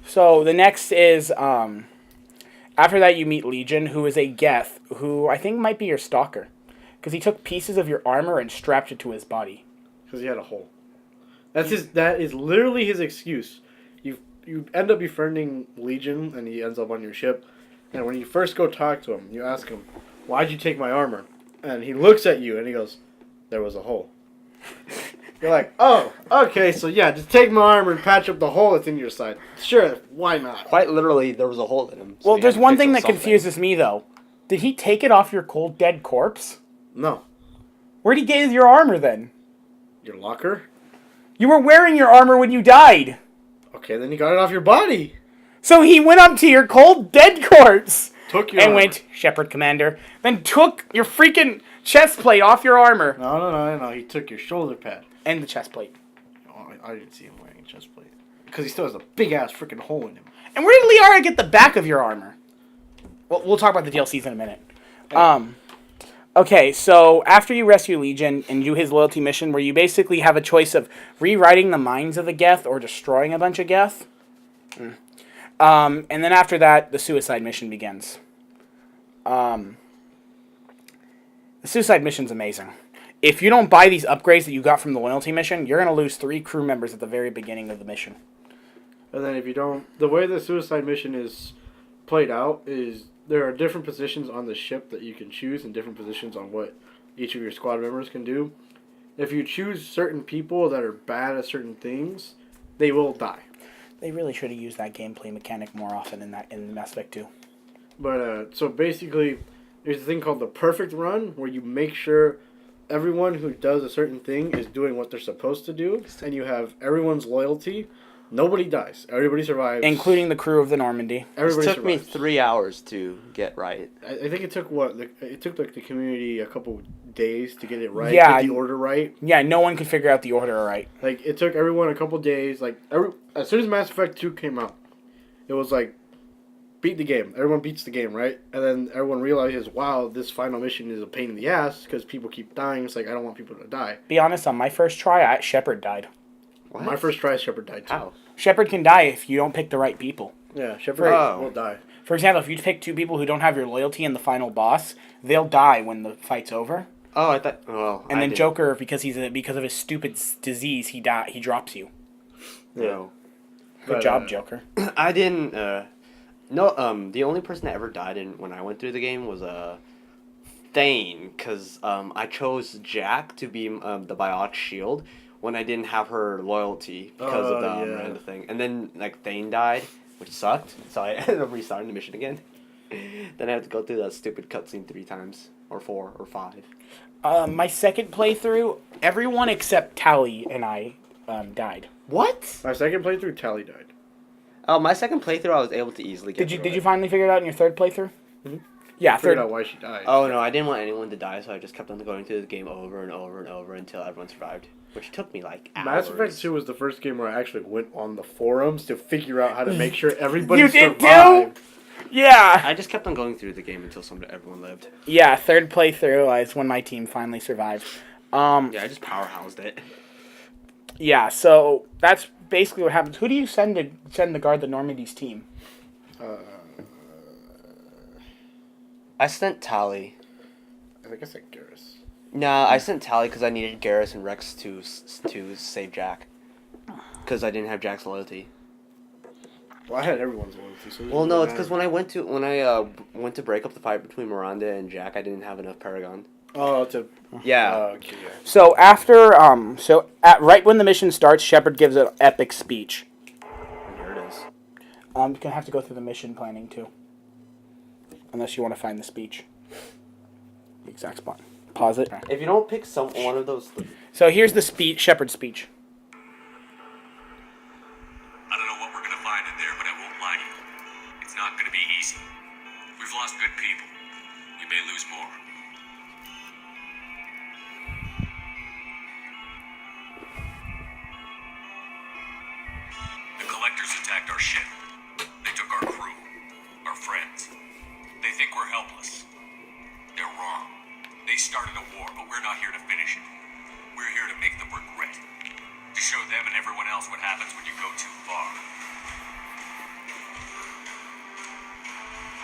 So the next is, after that you meet Legion, who is a Geth, who I think might be your stalker. Because he took pieces of your armor and strapped it to his body. Because he had a hole. That is literally his excuse. You end up befriending Legion, and he ends up on your ship. And when you first go talk to him, you ask him, "Why'd you take my armor?" And he looks at you, and he goes, "There was a hole." You're like, "Oh, okay, so yeah, just take my armor and patch up the hole that's in your side." Sure, why not? Quite literally, there was a hole in him. So Well, we there's had to one fix thing it that with confuses me, though. Did he take it off your cold, dead corpse? No. Where'd he get your armor, then? Your locker? You were wearing your armor when you died. Okay, then you got it off your body. So he went up to your cold, dead corpse Took your and armor. went, Shepard Commander, then took your freaking chest plate off your armor. No. He took your shoulder pad. And the chest plate. Oh, I didn't see him wearing a chest plate. Because he still has a big ass freaking hole in him. And where did Liara get the back of your armor? Well, we'll talk about the DLCs in a minute. Okay, so after you rescue Legion and do his loyalty mission, where you basically have a choice of rewriting the minds of the Geth or destroying a bunch of Geth. And then after that, the suicide mission begins. The suicide mission's amazing. If you don't buy these upgrades that you got from the loyalty mission, you're going to lose 3 crew members at the very beginning of the mission. And then if you don't... The way the suicide mission is played out is there are different positions on the ship that you can choose and different positions on what each of your squad members can do. If you choose certain people that are bad at certain things, they will die. They really should have used that gameplay mechanic more often in that aspect too. But, so basically, there's a thing called the perfect run, where you make sure everyone who does a certain thing is doing what they're supposed to do, and you have everyone's loyalty. Nobody dies. Everybody survives. Including the crew of the Normandy. Everybody It took me survives. 3 hours to get right. I think it took it took like the community a couple days to get it right, Yeah. get the order right. Yeah, no one could figure out the order right. Like it took everyone a couple days. Like as soon as Mass Effect 2 came out, it was like beat the game. Everyone beats the game, right? And then everyone realizes, wow, this final mission is a pain in the ass because people keep dying. It's like, I don't want people to die. Be honest, on my first try, Shepard died. What? My first try, Shepard died too. How? Shepard can die if you don't pick the right people. Yeah, Shepard will die. For example, if you pick 2 people who don't have your loyalty in the final boss, they'll die when the fight's over. Oh, I thought. Well, And I then didn't. Joker, because of his stupid disease, he drops you. No. Good But, job, Joker. I didn't. No. The only person that ever died when I went through the game was Thane, because I chose Jack to be the biotic shield when I didn't have her loyalty because of the Miranda thing, and then like Thane died, which sucked. So I ended up restarting the mission again. Then I had to go through that stupid cutscene 3 times, or 4, or 5. My second playthrough, everyone except Tally and I died. What? My second playthrough, Tally died. Oh, my second playthrough, I was able to easily get. Did you finally figure it out in your third playthrough? Mm-hmm. Yeah, Figured third. out why she died. Oh no, I didn't want anyone to die, so I just kept on going through the game over and over and over until everyone survived, which took me like hours. Mass Effect 2 was the first game where I actually went on the forums to figure out how to make sure everybody You did survived. too? Yeah. I just kept on going through the game until everyone lived. Yeah, third playthrough is when my team finally survived. Yeah, I just powerhoused it. Yeah, so that's basically what happens. Who do you send to guard the Normandy's team? I sent Tally. I think I said Garrus. Nah, I sent Tally because I needed Garrus and Rex to save Jack. Because I didn't have Jack's loyalty. Well, I had everyone's loyalty. So Well, no, it's because when I went to break up the fight between Miranda and Jack, I didn't have enough Paragon. Oh, to... Yeah. okay, yeah. So right when the mission starts, Shepard gives an epic speech. And here it is. You're gonna have to go through the mission planning too, unless you want to find the speech. The exact spot. Pause it. If you don't pick one of those... So here's the speech, Shepard's speech. I don't know what we're gonna find in there, but I won't lie to you. It's not gonna be easy. We've lost good people. We may lose more. The Collectors attacked our ship. They took our crew, our friends. They think we're helpless. They're wrong. They started a war, but we're not here to finish it. We're here to make them regret. To show them and everyone else what happens when you go too far.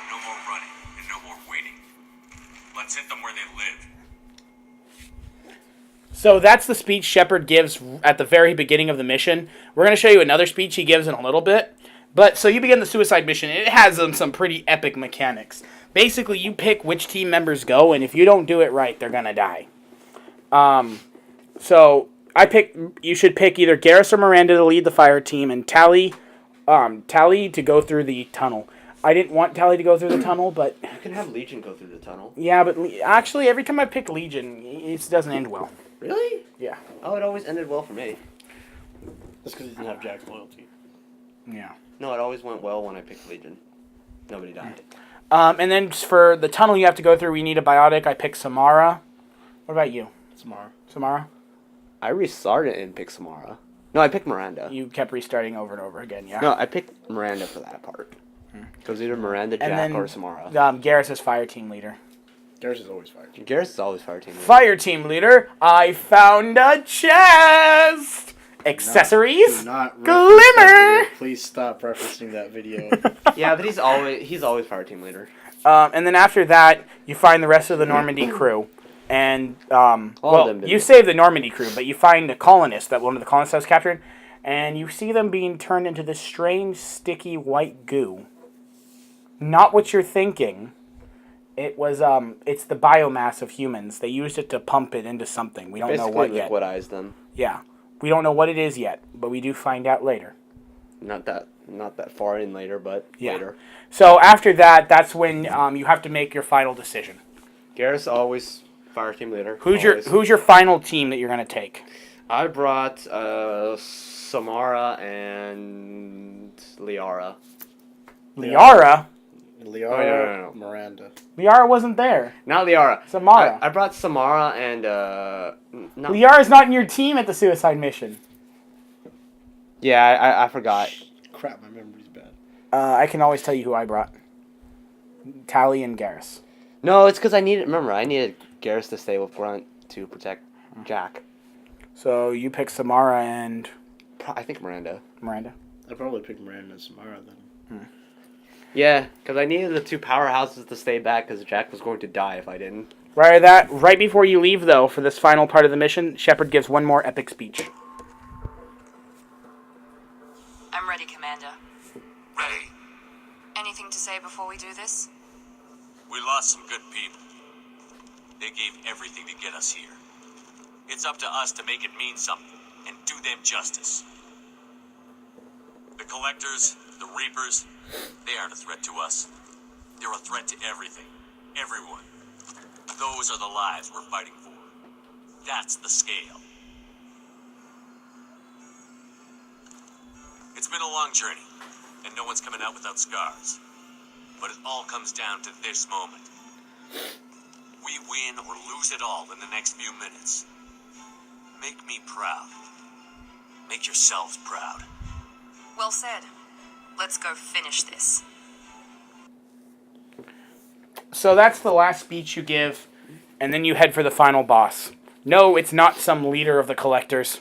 No more running and no more waiting. Let's hit them where they live. So that's the speech Shepard gives at the very beginning of the mission. We're going to show you another speech he gives in a little bit. But so you begin the suicide mission. It has some pretty epic mechanics. Basically, you pick which team members go, and if you don't do it right, they're going to die. So you should pick either Garrus or Miranda to lead the fire team, and Tally to go through the tunnel. I didn't want Tally to go through the tunnel, but... You can have Legion go through the tunnel. Yeah, but actually, every time I pick Legion, it doesn't end well. Really? Yeah. Oh, it always ended well for me. That's because he didn't have Jack's loyalty. Yeah. No, it always went well when I picked Legion. Nobody died. And then for the tunnel you have to go through, we need a biotic. I picked Samara. What about you? Samara? I restarted and picked Samara. No, I picked Miranda. You kept restarting over and over again, yeah? No, I picked Miranda for that part. It was either Miranda, And Jack, then, or Samara. Garrus is fire team leader. Garrus is always fire team. Garrus is always fire team. Fire team leader, I found a chest! Accessories? Do not Glimmer! that video. Please stop referencing that video. Yeah, but he's always fire team leader. And then after that, you find the rest of the Normandy crew. And, you save the Normandy crew, but you find a colonist that one of the colonists has captured, and you see them being turned into this strange, sticky, white goo. Not what you're thinking. It was, it's the biomass of humans. They used it to pump it into something. We don't know what yet. Basically liquidized them. Yeah. We don't know what it is yet, but we do find out later. Not that far in later, but later. So after that, that's when you have to make your final decision. Garrus always fire team leader. Who's always. your final team that you're going to take? I brought Samara and Liara. Liara? Liara, No. Miranda. Liara wasn't there. Not Liara. Samara. I brought Samara and Liara's not in your team at the suicide mission. Yeah, I forgot. Crap, my memory's bad. I can always tell you who I brought. Tally and Garrus. No, it's because I needed Garrus to stay with Grunt to protect Jack. So you pick Samara and I think Miranda. Miranda. I'd probably pick Miranda and Samara then. Yeah, because I needed the two powerhouses to stay back because Jack was going to die if I didn't. Right before you leave, though, for this final part of the mission, Shepard gives one more epic speech. I'm ready, Commander. Ready. Anything to say before we do this? We lost some good people. They gave everything to get us here. It's up to us to make it mean something and do them justice. The Collectors, the Reapers, they aren't a threat to us. They're a threat to everything. Everyone. Those are the lives we're fighting for. That's the scale. It's been a long journey, and no one's coming out without scars. But it all comes down to this moment. We win or lose it all in the next few minutes. Make me proud. Make yourselves proud. Well said. Let's go finish this. So that's the last speech you give, and then you head for the final boss. No, it's not some leader of the Collectors.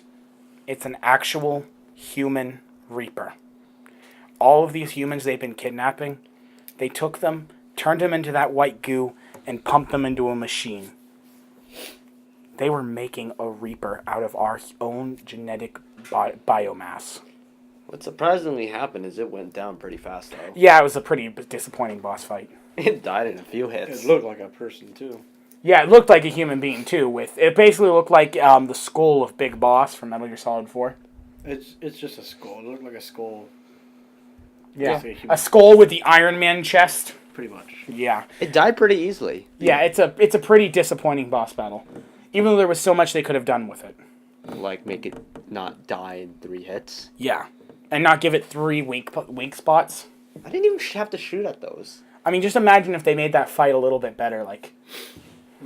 It's an actual human Reaper. All of these humans they've been kidnapping, they took them, turned them into that white goo, and pumped them into a machine. They were making a Reaper out of our own genetic biomass. What surprisingly happened is it went down pretty fast, though. Yeah, it was a pretty disappointing boss fight. It died in a few hits. It looked like a person, too. Yeah, it looked like a human being, too. It basically looked like the skull of Big Boss from Metal Gear Solid 4. It's just a skull. It looked like a skull. Yeah, a skull with the Iron Man chest. Pretty much. Yeah. It died pretty easily. Yeah, it's a pretty disappointing boss battle. Even though there was so much they could have done with it. Like, make it not die in 3 hits. Yeah. And not give it 3 weak spots. I didn't even have to shoot at those. I mean, just imagine if they made that fight a little bit better. Like,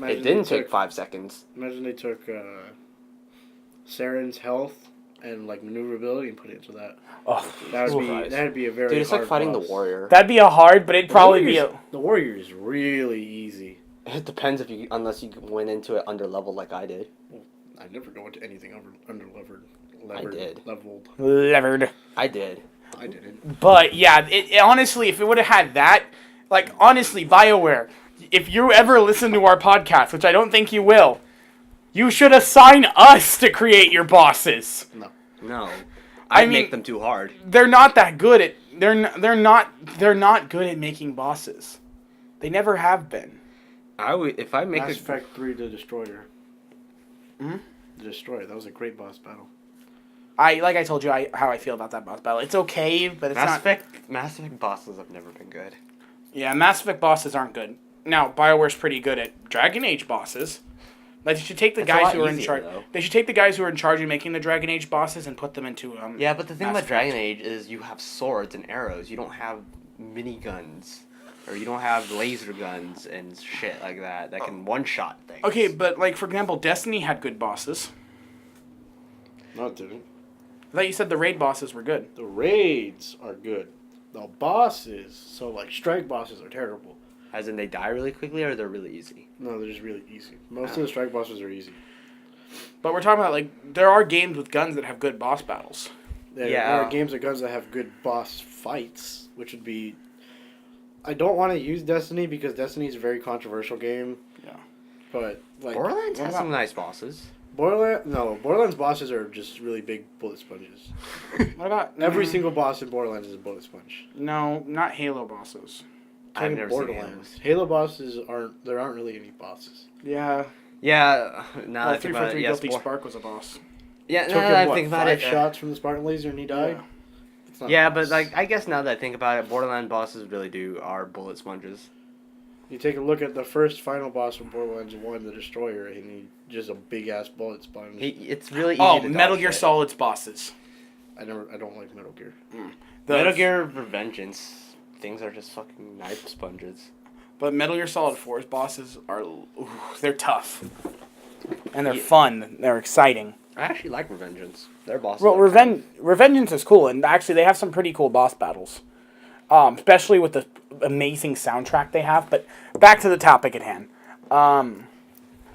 it didn't take 5 seconds. Imagine they took Saren's health and like maneuverability and put it into that. oh, That'd be a very Dude, it's hard like fighting boss. the warrior. that'd be a hard, but it'd probably be a... The warrior is really easy. It depends unless you went into it under level like I did. I never go into anything under levered. I did. Leveled. levered. I did. I didn't. But yeah, it honestly, if it would have had that, like honestly, BioWare, if you ever listen to our podcast, which I don't think you will, you should assign us to create your bosses. No. I I'd mean, make them too hard. They're not that good at they're not good at making bosses. They never have been. I would if I make Mass Effect 3 The Destroyer. Hmm? The Destroyer. That was a great boss battle. Like I told you how I feel about that boss battle. It's okay, but it's Mass not. Effect bosses have never been good. Yeah, Mass Effect bosses aren't good. Now, BioWare's pretty good at Dragon Age bosses. Like they should take the That's a guys lot who are in easier, charge. though. They should take the guys who are in charge of making the Dragon Age bosses and put them into Yeah, but the thing Mass about Effect. Dragon Age is you have swords and arrows. You don't have miniguns. Or you don't have laser guns and shit like that can one-shot things. Okay, but like for example, Destiny had good bosses. No, it didn't. I thought you said the raid bosses were good. The raids are good. The bosses, so like strike bosses, are terrible. As in they die really quickly or they're really easy? No, they're just really easy. Most of the strike bosses are easy. But we're talking about like there are games with guns that have good boss battles. There are games of guns that have good boss fights, which would be... I don't want to use Destiny because Destiny is a very controversial game. Yeah. But like Borderlands has some nice bosses. Borderlands bosses are just really big bullet sponges. What about Every single boss in Borderlands is a bullet sponge. No, not Halo bosses. I've never seen Borderlands. Halo bosses aren't really any bosses. Yeah. Yeah, now that I think 343 about it, yes, Guilty Spark was a boss. Yeah, Took now him, that I what, think about 5 it. shots from the Spartan laser and he died? Yeah. It's not Yeah, a but boss. like I guess now that I think about it, Borderlands bosses really are bullet sponges. You take a look at the first final boss from Borderlands 1, the Destroyer, and he just a big ass bullet sponge. It's really easy Oh, to Metal dodge Gear it. Solid's bosses. I don't like Metal Gear. Metal Gear Revengeance. Things are just fucking knife sponges. But Metal Gear Solid 4's bosses are... they're tough. And they're fun. They're exciting. I actually like Revengeance. Their bosses. Well, are Revengeance is cool, and actually they have some pretty cool boss battles. especially with the amazing soundtrack they have. But back to the topic at hand.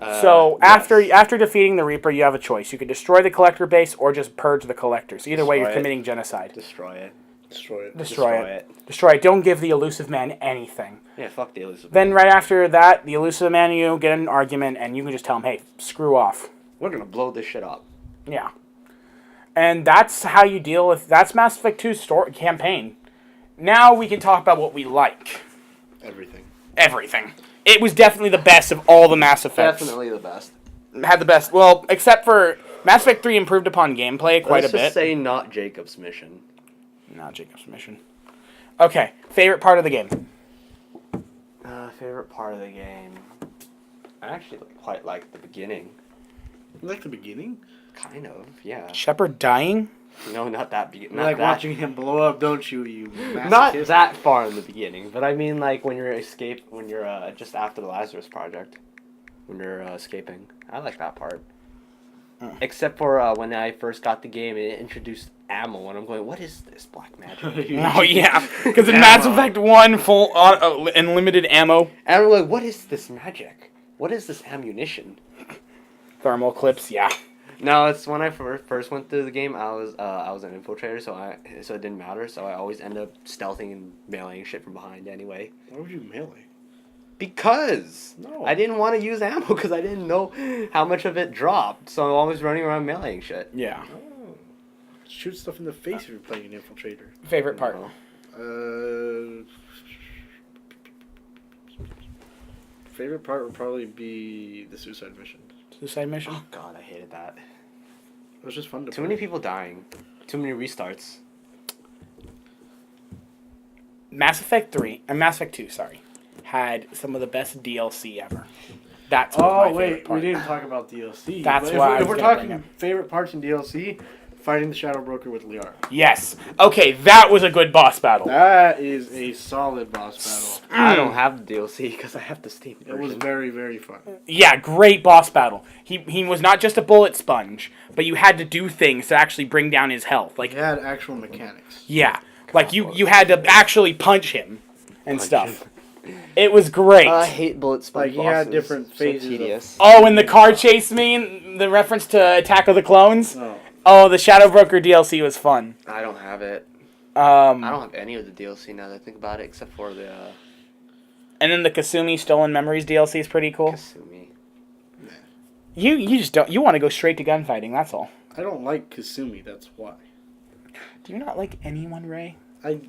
So after defeating the Reaper, you have a choice. You can destroy the collector base or just purge the collectors. Either way, you're committing genocide. Destroy it. Destroy it. Don't give the elusive man anything. Yeah, fuck the elusive Then right after that, the elusive man and you get in an argument, and you can just tell him, hey, screw off. We're gonna blow this shit up. Yeah. And that's how you deal with... That's Mass Effect 2's story campaign. Now we can talk about what we like. Everything. It was definitely the best of all the Mass Effects. Definitely the best. Had the best. Well, except for Mass Effect 3 improved upon gameplay quite a bit. Let's just say not Jacob's mission. Not Jacob's mission. Okay, favorite part of the game? Favorite part of the game? I actually quite like the beginning. You like the beginning? Kind of, yeah. Shepard dying? No, not that beginning. You like watching him blow up, don't you? You not that far in the beginning, but I mean like when you're just after the Lazarus Project, when you're escaping. I like that part. Except for when I first got the game, it introduced ammo, and I'm going, what is this black magic? Oh yeah, because in Mass Effect 1, full unlimited ammo. And I'm like, what is this magic? What is this ammunition? Thermal clips, yeah. No, it's when I first went through the game. I was an infiltrator, so it didn't matter. So I always end up stealthing and meleeing shit from behind anyway. Why would you melee? Because no, I didn't want to use ammo because I didn't know how much of it dropped. So I'm always running around meleeing shit. Yeah. Oh. Shoot stuff in the face if you're playing an infiltrator. Favorite part? Favorite part would probably be the suicide mission. Suicide mission? Oh god, I hated that. It was just fun to Too many people dying. Too many restarts. Mass Effect 2, had some of the best DLC ever. That's my favorite part. We didn't talk about DLC. That's why if we're talking favorite parts in DLC, fighting the Shadow Broker with Liara. Yes. Okay, that was a good boss battle. That is a solid boss battle. I don't have the DLC because I have the Steam version. It was very, very fun. Yeah, great boss battle. He was not just a bullet sponge, but you had to do things to actually bring down his health. Like he had actual mechanics. Yeah, like you had to actually punch him and stuff. It was great. I hate bullet sponge bosses. He had different phases. So oh, and the car chase scene, the reference to Attack of the Clones. Oh, the Shadow Broker DLC was fun. I don't have it. I don't have any of the DLC now that I think about it, except for the. And then the Kasumi Stolen Memories DLC is pretty cool. Kasumi. Nah. You just don't. You want to go straight to gunfighting. That's all. I don't like Kasumi. That's why. Do you not like anyone, Ray? I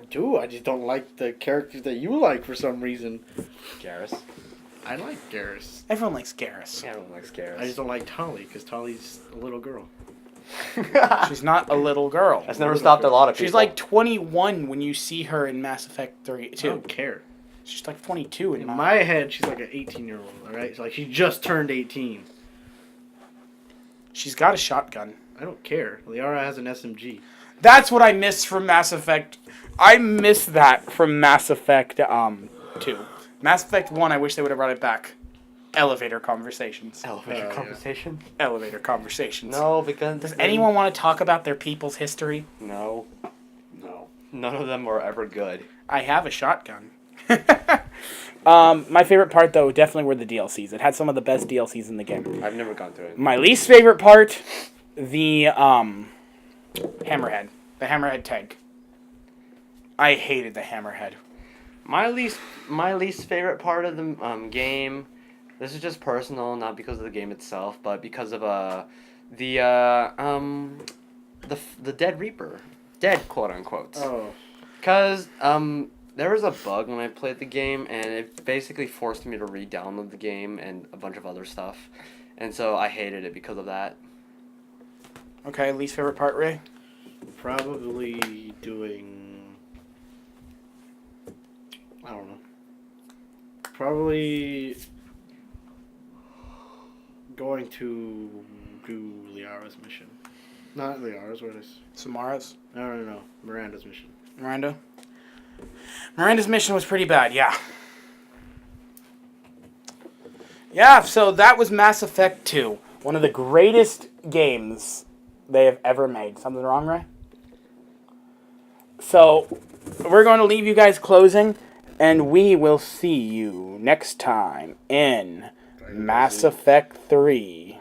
do. I just don't like the characters that you like for some reason. Garrus. I like Garrus. Everyone likes Garrus. Yeah, everyone likes Garrus. I just don't like Tali because Tali's a little girl. She's not a little girl. That's never stopped a lot of people. She's like 21 when you see her in Mass Effect 3 2. I don't care. She's like 22 in my head. She's like an 18-year-old. All right, so like she just turned 18. She's got a shotgun. I don't care. Liara has an SMG. That's what I miss from Mass Effect. I miss that from Mass Effect 2. Mass Effect 1, I wish they would have brought it back. Elevator conversations. Elevator conversation? Yeah. Elevator conversations. No, because... Does anyone want to talk about their people's history? No. No. None of them were ever good. I have a shotgun. My favorite part, though, definitely were the DLCs. It had some of the best DLCs in the game. I've never gone through it. My least favorite part, the Hammerhead. The Hammerhead tank. I hated the Hammerhead. My least favorite part of the game, this is just personal, not because of the game itself, but because of the Dead Reaper. Dead, quote unquote. Oh. Because there was a bug when I played the game, and it basically forced me to re-download the game and a bunch of other stuff. And so I hated it because of that. Okay, least favorite part, Ray? Probably doing... I don't know. Probably going to do Liara's mission. Not Liara's, what is... Samara's? No. Miranda's mission. Miranda? Miranda's mission was pretty bad, yeah. Yeah, so that was Mass Effect 2. One of the greatest games they have ever made. Something wrong, Ray? So, we're going to leave you guys closing, and we will see you next time in Mass Effect 3.